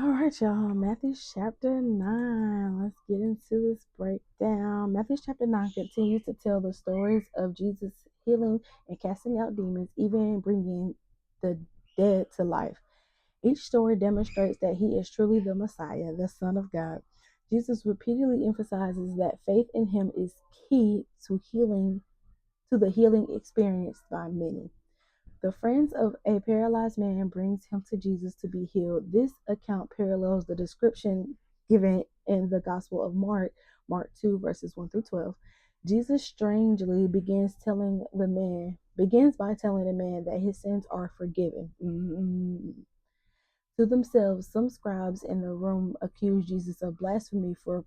All right, y'all. Matthew chapter 9. Let's get into this breakdown. Matthew chapter 9 continues to tell the stories of Jesus healing and casting out demons, even bringing the dead to life. Each story demonstrates that he is truly the Messiah, the Son of God. Jesus repeatedly emphasizes that faith in him is key to the healing experienced by many. The friends of a paralyzed man brings him to Jesus to be healed. This account parallels the description given in the Gospel of Mark, Mark 2 verses 1 through 12. Jesus strangely begins by telling the man that his sins are forgiven. To themselves, some scribes in the room accused Jesus of blasphemy for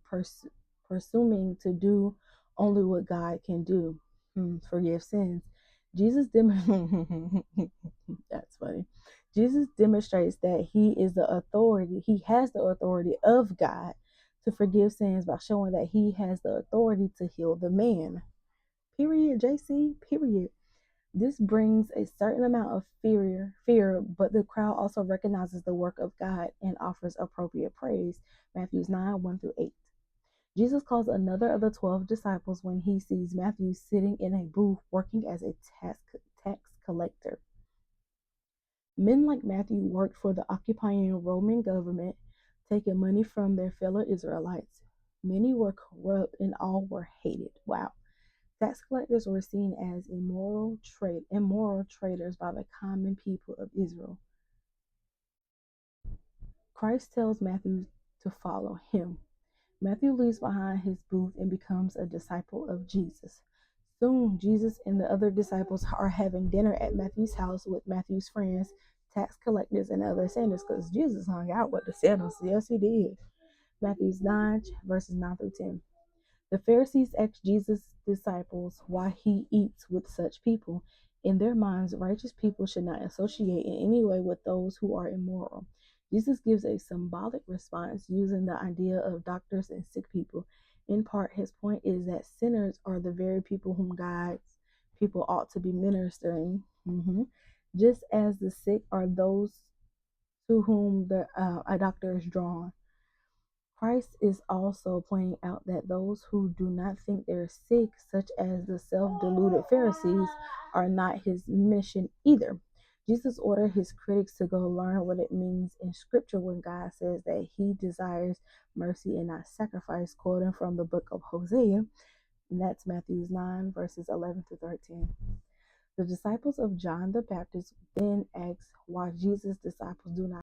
presuming to do only what God can do, forgive sins. Jesus dem- That's funny. Jesus demonstrates that he has the authority of God to forgive sins by showing that he has the authority to heal the man. Period, JC. Period. This brings a certain amount of fear, but the crowd also recognizes the work of God and offers appropriate praise. Matthew 9, 1 through 8. Jesus calls another of the 12 disciples when he sees Matthew sitting in a booth working as a tax collector. Men like Matthew worked for the occupying Roman government, taking money from their fellow Israelites. Many were corrupt and all were hated. Wow. Tax collectors were seen as immoral traders by the common people of Israel. Christ tells Matthew to follow him. Matthew leaves behind his booth and becomes a disciple of Jesus. Soon, Jesus and the other disciples are having dinner at Matthew's house with Matthew's friends, tax collectors, and other sinners, because Jesus hung out with the sinners. Yes, he did. Matthew 9, verses 9 through 10. The Pharisees asked Jesus' disciples why he eats with such people. In their minds, righteous people should not associate in any way with those who are immoral. Jesus gives a symbolic response using the idea of doctors and sick people. In part, his point is that sinners are the very people whom God's people ought to be ministering, just as the sick are those to whom a doctor is drawn. Christ is also pointing out that those who do not think they're sick, such as the self deluded Pharisees, are not his mission either. Jesus ordered his critics to go learn what it means in scripture when God says that he desires mercy and not sacrifice, quoting from the book of Hosea, and that's Matthew 9, verses 11 to 13. The disciples of John the Baptist then asked why Jesus' disciples do not